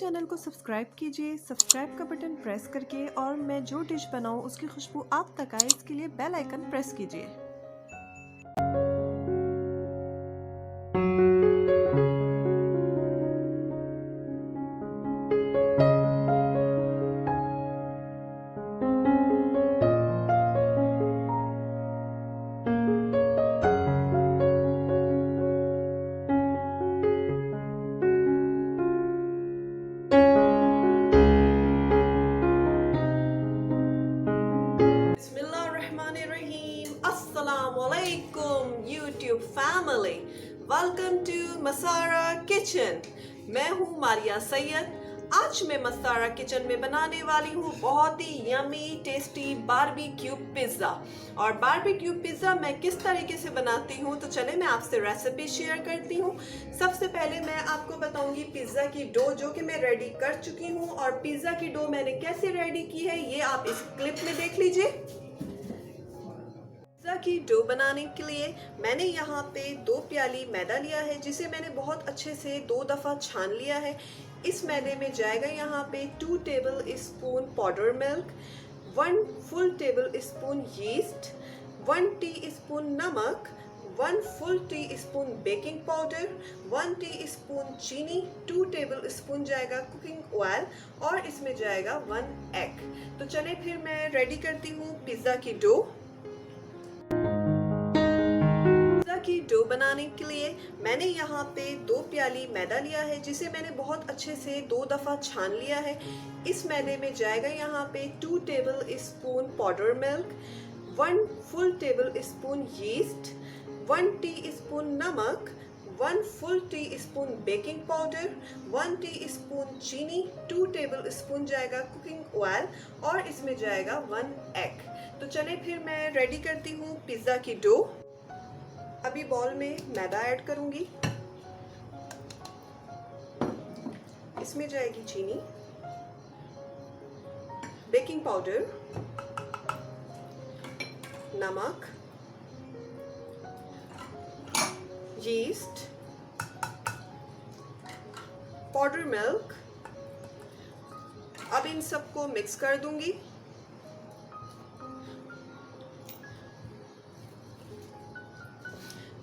Channel को subscribe कीजिए, subscribe का बटन प्रेस करके, और मैं जो डिश बनाऊं उसकी खुशबू आप तक आए इसके लिए बेल आइकन प्रेस कीजिए। अस्सलामुअलैकुम YouTube family, welcome to Masara kitchen. मैं हूँ मारिया सैयद। आज मैं मसारा किचन में बनाने वाली हूँ बहुत ही यमी टेस्टी बारबेक्यू पिज़्ज़ा। और बारबेक्यू पिज़्ज़ा मैं किस तरीके से बनाती हूँ तो चले मैं आपसे रेसिपी शेयर करती हूँ। सबसे पहले मैं आपको बताऊंगी पिज़्ज़ा की डो जो कि मैं रेडी कर चुकी हूँ, और पिज़्ज़ा की डो मैंने कैसे रेडी की है ये आप इस क्लिप में देख लीजिए। पिज़्ज़ा की डो बनाने के लिए मैंने यहाँ पे 2 प्याली मैदा लिया है, जिसे मैंने बहुत अच्छे से 2 दफ़ा छान लिया है। इस मैदे में जाएगा यहाँ पे 2 table spoon powder milk, 1 full table spoon yeast, 1 teaspoon नमक, 1 full teaspoon baking powder, 1 teaspoon चीनी, 2 टेबल स्पून जाएगा कुकिंग ऑयल, और इसमें जाएगा 1 एग। तो चले फिर मैं रेडी करती हूँ पिज़्ज़ा की डो। की डो बनाने के लिए मैंने यहाँ पे 2 प्याली मैदा लिया है, जिसे मैंने बहुत अच्छे से 2 दफ़ा छान लिया है। इस मैदे में जाएगा यहाँ पे 2 table spoon powder milk, 1 full table spoon yeast, 1 teaspoon नमक, 1 full teaspoon baking powder, 1 teaspoon चीनी, 2 टेबल स्पून जाएगा कुकिंग ऑयल, और इसमें जाएगा 1 एग। तो चले फिर मैं रेडी करती हूँ पिज़्ज़ा की डो। अभी बॉल में मैदा ऐड करूंगी, इसमें जाएगी चीनी, बेकिंग पाउडर, नमक, यीस्ट, पाउडर मिल्क। अब इन सबको मिक्स कर दूंगी।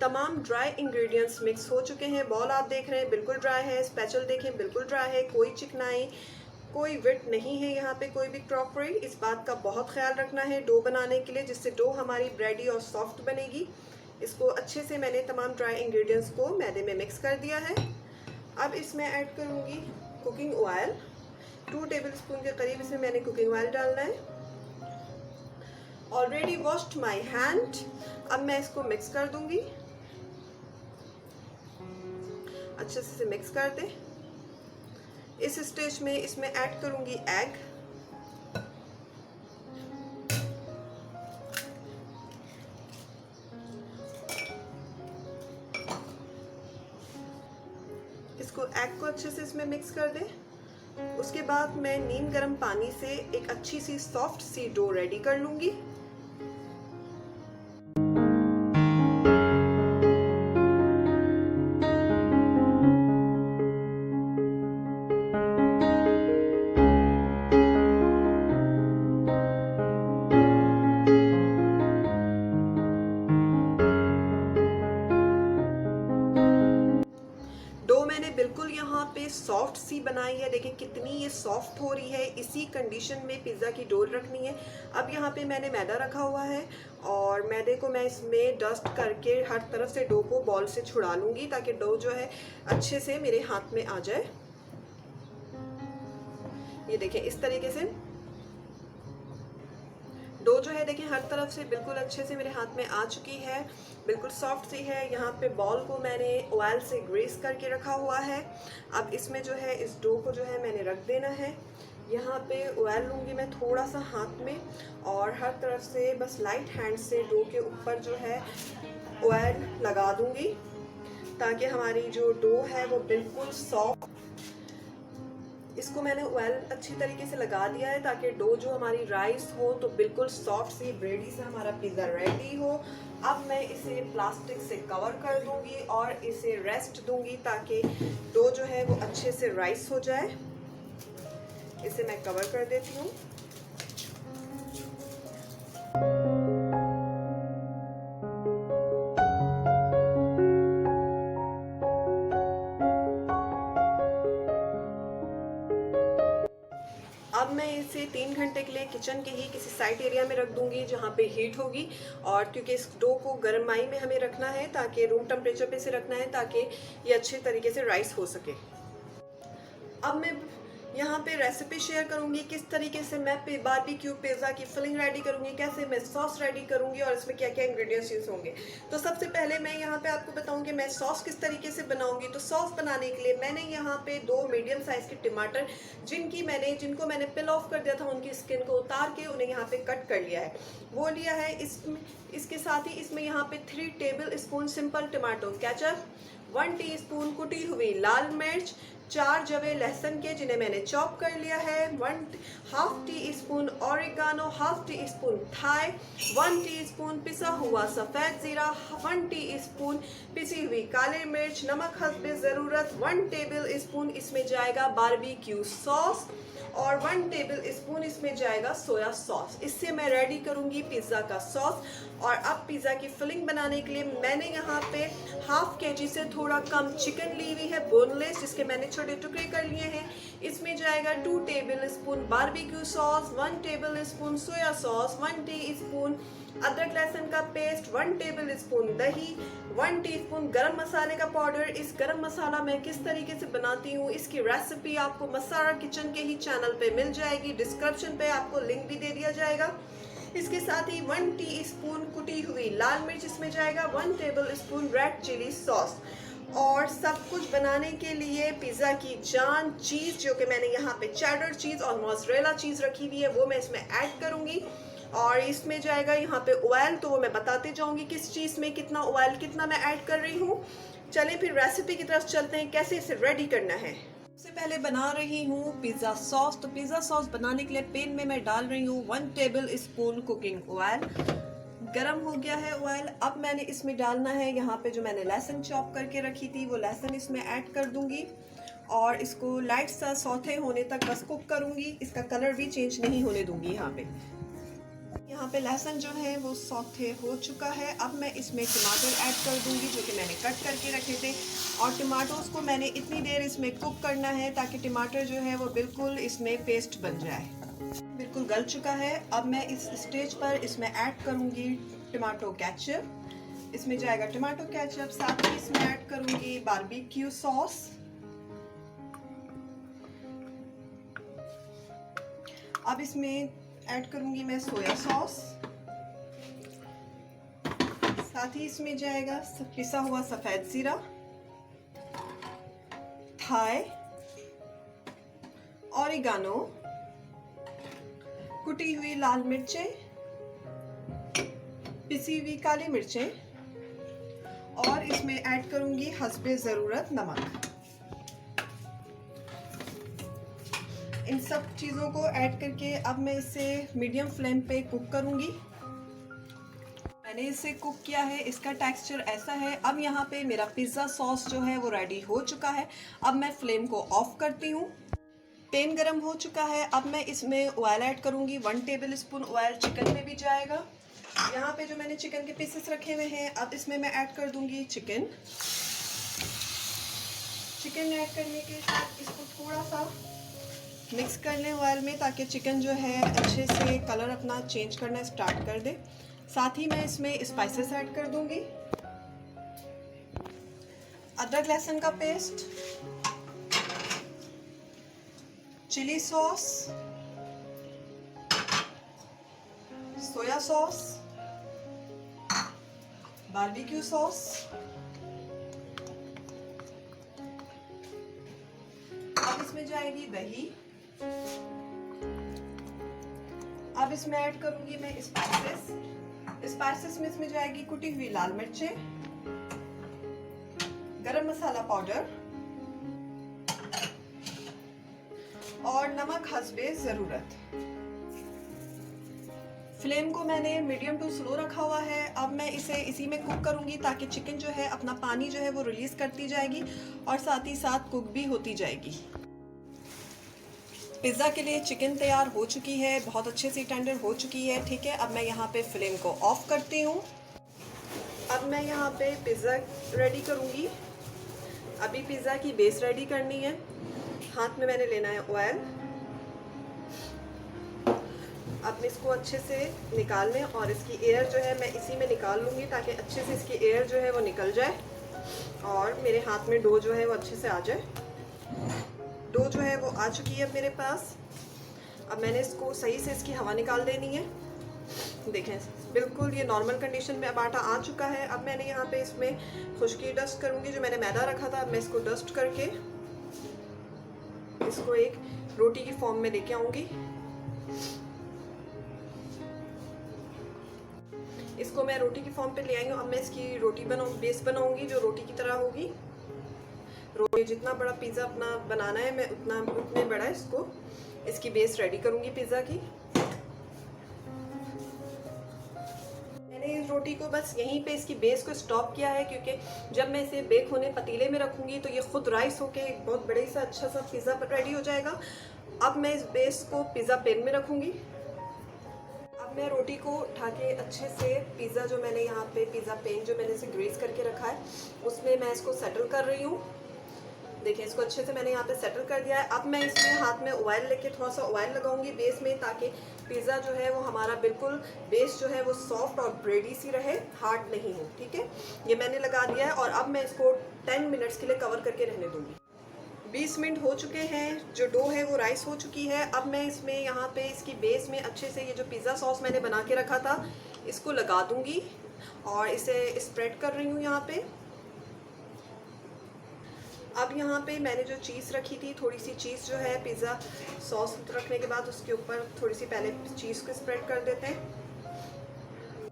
तमाम ड्राई इंग्रेडिएंट्स मिक्स हो चुके हैं। बॉल आप देख रहे हैं बिल्कुल ड्राई है, स्पैचुला देखें बिल्कुल ड्राई है, कोई चिकनाई, कोई विट नहीं है यहाँ पे, कोई भी क्रॉकरी। इस बात का बहुत ख्याल रखना है डो बनाने के लिए, जिससे डो हमारी ब्रेडी और सॉफ्ट बनेगी। इसको अच्छे से मैंने तमाम ड्राई इंग्रेडिएंट्स को मैदे में मिक्स कर दिया है। अब इसमें ऐड करूँगी कुकिंग ऑयल, 2 टेबल स्पून के करीब इसमें मैंने कुकिंग ऑयल डालना है। Already washed my hand. अब मैं इसको मिक्स कर दूंगी, अच्छे से मिक्स कर दें। इस स्टेज में इसमें ऐड करूंगी एग, इसको एग को अच्छे से इसमें मिक्स कर दें। उसके बाद मैं नीम गर्म पानी से एक अच्छी सी सॉफ्ट सी डो रेडी कर लूंगी। बिल्कुल यहाँ पे सॉफ्ट सी बनाई है, देखिए कितनी ये सॉफ्ट हो रही है। इसी कंडीशन में पिज़्ज़ा की डो रखनी है। अब यहाँ पे मैंने मैदा रखा हुआ है, और मैदे को मैं इसमें डस्ट करके हर तरफ से डो को बॉल से छुड़ा लूँगी, ताकि डो जो है अच्छे से मेरे हाथ में आ जाए। ये देखें इस तरीके से डो जो है देखें हर तरफ से बिल्कुल अच्छे से मेरे हाथ में आ चुकी है, बिल्कुल सॉफ्ट सी है। यहाँ पे बॉल को मैंने ऑयल से ग्रीस करके रखा हुआ है। अब इसमें जो है इस डो को जो है मैंने रख देना है। यहाँ पे ऑयल लूँगी मैं थोड़ा सा हाथ में, और हर तरफ से बस लाइट हैंड से डो के ऊपर जो है ऑयल लगा दूँगी, ताकि हमारी जो डो है वो बिल्कुल सॉफ्ट। इसको मैंने ऑयल अच्छी तरीके से लगा दिया है, ताकि डो जो हमारी राइस हो तो बिल्कुल सॉफ्ट सी ब्रेडी से हमारा पिज़्ज़ा रेडी हो। अब मैं इसे प्लास्टिक से कवर कर दूंगी और इसे रेस्ट दूंगी, ताकि डो जो है वो अच्छे से राइस हो जाए। इसे मैं कवर कर देती हूँ। अब मैं इसे 3 घंटे के लिए किचन के ही किसी साइड एरिया में रख दूंगी जहाँ पे हीट होगी, और क्योंकि इस डो को गर्माई में हमें रखना है, ताकि रूम टेम्परेचर पे से रखना है ताकि ये अच्छे तरीके से राइस हो सके। अब मैं यहाँ पे रेसिपी शेयर करूँगी किस तरीके से मैं बारबेक्यू पिज़्ज़ा की फिलिंग रेडी करूँगी, कैसे मैं सॉस रेडी करूँगी और इसमें क्या क्या इंग्रेडिएंट्स यूज़ होंगे। तो सबसे पहले मैं यहाँ पे आपको बताऊँगी मैं सॉस किस तरीके से बनाऊँगी। तो सॉस बनाने के लिए मैंने यहाँ पे 2 मीडियम साइज़ के टमाटर जिनको मैंने पिल ऑफ कर दिया था, उनकी स्किन को उतार के उन्हें यहाँ पे कट कर लिया है, वो लिया है। इसके साथ ही इसमें यहाँ पे 3 table spoon simple tomato ketchup, 1 teaspoon कुटी हुई लाल मिर्च, 4 जवे लहसुन के जिन्हें मैंने चॉप कर लिया है, 1/2 teaspoon oregano, 1/2 teaspoon thyme, 1 teaspoon पिसा हुआ सफ़ेद ज़ीरा, 1 टीस्पून पिसी हुई काली मिर्च, नमक हस्बे ज़रूरत, 1 टेबल स्पून इसमें जाएगा बारबेक्यू सॉस और 1 टेबल स्पून इसमें जाएगा सोया सॉस। इससे मैं रेडी करूंगी पिज़्ज़ा का सॉस। और अब पिज़्ज़ा की फिलिंग बनाने के लिए मैंने यहाँ पे 1/2 kg से थोड़ा कम चिकन ली हुई है बोनलेस, जिसके मैंने छोटे टुकड़े कर लिए हैं। इसमें जाएगा 2 table spoon barbecue sauce, 1 table spoon soya sauce, 1 teaspoon अदरक लहसुन का पेस्ट, 1 टेबल स्पून दही, 1 टीस्पून गरम मसाले का पाउडर। इस गरम मसाला मैं किस तरीके से बनाती हूँ इसकी रेसिपी आपको मसाला किचन के ही चैनल पे मिल जाएगी, डिस्क्रिप्शन पे आपको लिंक भी दे दिया जाएगा। इसके साथ ही 1 टीस्पून कुटी हुई लाल मिर्च इसमें जाएगा, 1 tablespoon red chili sauce. और सब कुछ बनाने के लिए पिज़्ज़ा की जान चीज़, जो कि मैंने यहाँ पे चेडर चीज़ और मोज़रेला चीज़ रखी हुई है, वो मैं इसमें ऐड करूँगी। और इसमें जाएगा यहाँ पे ऑयल, तो वो मैं बताते जाऊँगी किस चीज़ में कितना ऑयल कितना मैं ऐड कर रही हूँ। चलें फिर रेसिपी की तरफ चलते हैं, कैसे इसे रेडी करना है। सबसे पहले बना रही हूँ पिज़्ज़ा सॉस। तो पिज़्ज़ा सॉस बनाने के लिए पैन में मैं डाल रही हूँ 1 टेबल स्पून कुकिंग ऑयल। गरम हो गया है ऑयल। अब मैंने इसमें डालना है यहाँ पे जो मैंने लहसुन चॉप करके रखी थी, वो लहसुन इसमें ऐड कर दूंगी और इसको लाइट सा सौथे होने तक बस कुक करूंगी। इसका कलर भी चेंज नहीं होने दूंगी। यहाँ पे लहसुन जो है वो सौथे हो चुका है। अब मैं इसमें टमाटर ऐड कर दूंगी जो कि मैंने कट करके रखे थे, और टमाटोस को मैंने इतनी देर इसमें कुक करना है ताकि टमाटर जो है वो बिल्कुल इसमें पेस्ट बन जाए। बिल्कुल गल चुका है। अब मैं इस स्टेज पर इसमें ऐड करूंगी टमाटो केचप। इसमें जाएगा टमाटो केचप, साथ ही इसमें ऐड करूंगी बारबेक्यू सॉस। अब इसमें ऐड करूंगी मैं सोया सॉस, साथ ही इसमें जाएगा पिसा हुआ सफेद जीरा, थाई, ऑरिगानो, कुटी हुई लाल मिर्चें, पिसी हुई काली मिर्चें, और इसमें ऐड करूंगी हस्बे ज़रूरत नमक। इन सब चीज़ों को ऐड करके अब मैं इसे मीडियम फ्लेम पे कुक करूंगी। मैंने इसे कुक किया है, इसका टेक्सचर ऐसा है। अब यहाँ पे मेरा पिज़्ज़ा सॉस जो है वो रेडी हो चुका है। अब मैं फ्लेम को ऑफ करती हूँ। पैन गरम हो चुका है। अब मैं इसमें ऑयल ऐड करूँगी। 1 टेबल स्पून ऑयल चिकन में भी जाएगा। यहाँ पे जो मैंने चिकन के पीसेस रखे हुए हैं, अब इसमें मैं ऐड कर दूँगी चिकन ऐड करने के साथ इसको थोड़ा सा मिक्स कर लें ऑयल में, ताकि चिकन जो है अच्छे से कलर अपना चेंज करना स्टार्ट कर दे। साथ ही मैं इसमें स्पाइसेस ऐड कर दूंगी। अदरक लहसुन का paste, chili sauce, soya sauce, barbecue sauce, अब इसमें जाएगी दही। अब इसमें ऐड करूंगी मैं स्पाइसेस में इसमें जाएगी कुटी हुई लाल मिर्चें, गरम मसाला पाउडर और नमक हस्बे ज़रूरत। फ्लेम को मैंने मीडियम टू स्लो रखा हुआ है। अब मैं इसे इसी में कुक करूंगी ताकि चिकन जो है अपना पानी जो है वो रिलीज करती जाएगी और साथ ही साथ कुक भी होती जाएगी। पिज़्ज़ा के लिए चिकन तैयार हो चुकी है, बहुत अच्छे से टेंडर हो चुकी है। ठीक है, अब मैं यहाँ पे फ्लेम को ऑफ करती हूँ। अब मैं यहाँ पे पिज़्ज़ा रेडी करूँगी। अभी पिज़्ज़ा की बेस रेडी करनी है। हाथ में मैंने लेना है ऑयल। अब इसको अच्छे से निकाल लें और इसकी एयर जो है मैं इसी में निकाल लूँगी ताकि अच्छे से इसकी एयर जो है वो निकल जाए और मेरे हाथ में डो जो है वो अच्छे से आ जाए। डो जो है वो आ चुकी है अब मेरे पास। अब मैंने इसको सही से इसकी हवा निकाल देनी है। देखें बिल्कुल ये नॉर्मल कंडीशन में अब आटा आ चुका है। अब मैंने यहाँ पे इसमें खुश्की डस्ट करूँगी। जो मैंने मैदा रखा था अब मैं इसको डस्ट करके इसको एक रोटी की फॉर्म में लेके आऊँगी। इसको मैं रोटी की फॉर्म पे ले आई हूँ। अब मैं इसकी रोटी बेस बनाऊंगी जो रोटी की तरह होगी। रोटी जितना बड़ा पिज़्ज़ा अपना बनाना है मैं उतने बड़ा इसको इसकी बेस रेडी करूंगी पिज़्ज़ा की। मैंने इस रोटी को बस यहीं पे इसकी बेस को स्टॉप किया है क्योंकि जब मैं इसे बेक होने पतीले में रखूंगी तो ये खुद राइस होके एक बहुत बड़े सा अच्छा सा पिज़्ज़ा रेडी हो जाएगा। अब मैं इस बेस को पिज़्ज़ा पेन में रखूंगी। मैं रोटी को उठा के अच्छे से पिज़्ज़ा जो मैंने यहाँ पे पिज़्ज़ा पेन जो मैंने इसे ग्रीस करके रखा है उसमें मैं इसको सेटल कर रही हूँ। देखिए इसको अच्छे से मैंने यहाँ पे सेटल कर दिया है। अब मैं इसमें हाथ में ऑयल लेके थोड़ा सा ऑयल लगाऊंगी बेस में ताकि पिज़्ज़ा जो है वो हमारा बिल्कुल बेस जो है वो सॉफ्ट और ब्रेडी सी रहे, हार्ड नहीं हो। ठीक है, ये मैंने लगा दिया है और अब मैं इसको 10 मिनट्स के लिए कवर करके रहने दूँगी। 20 मिनट हो चुके हैं। जो डो है वो राइस हो चुकी है। अब मैं इसमें यहाँ पे इसकी बेस में अच्छे से ये जो पिज़्ज़ा सॉस मैंने बना के रखा था इसको लगा दूंगी और इसे स्प्रेड कर रही हूँ यहाँ पे। अब यहाँ पे मैंने जो चीज़ रखी थी, थोड़ी सी चीज़ जो है पिज़्ज़ा सॉस रखने के बाद उसके ऊपर थोड़ी सी पहले चीज़ को स्प्रेड कर देते हैं।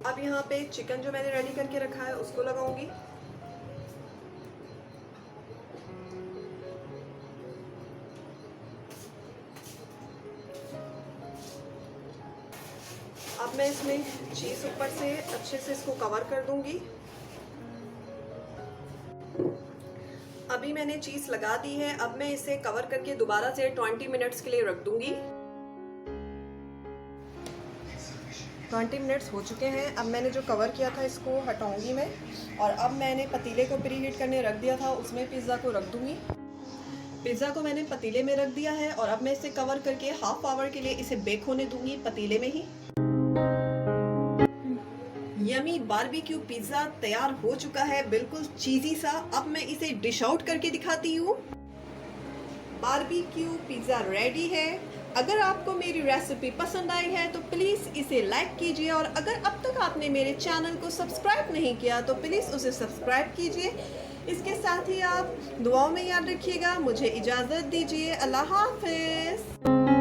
अब यहाँ पे चिकन जो मैंने रेडी करके रखा है उसको लगाऊंगी। अब मैं इसमें चीज़ ऊपर से अच्छे से इसको कवर कर दूंगी। अभी मैंने चीज़ लगा दी है। अब मैं इसे कवर करके दोबारा से 20 मिनट्स के लिए रख दूंगी। 20 मिनट्स हो चुके हैं। अब मैंने जो कवर किया था इसको हटाऊंगी मैं और अब मैंने पतीले को प्री हीट करने रख दिया था, उसमें पिज़्ज़ा को रख दूंगी। पिज़्ज़ा को मैंने पतीले में रख दिया है और अब मैं इसे कवर करके हाफ आवर के लिए इसे बेक होने दूंगी पतीले में ही। यमी बारबेक्यू पिज़्ज़ा तैयार हो चुका है, बिल्कुल चीज़ी सा। अब मैं इसे डिश आउट करके दिखाती हूँ। बारबेक्यू पिज़्ज़ा रेडी है। अगर आपको मेरी रेसिपी पसंद आई है तो प्लीज़ इसे लाइक कीजिए और अगर अब तक आपने मेरे चैनल को सब्सक्राइब नहीं किया तो प्लीज़ उसे सब्सक्राइब कीजिए। इसके साथ ही आप दुआओं में याद रखिएगा। मुझे इजाज़त दीजिए। अल्लाह हाफ़िज़।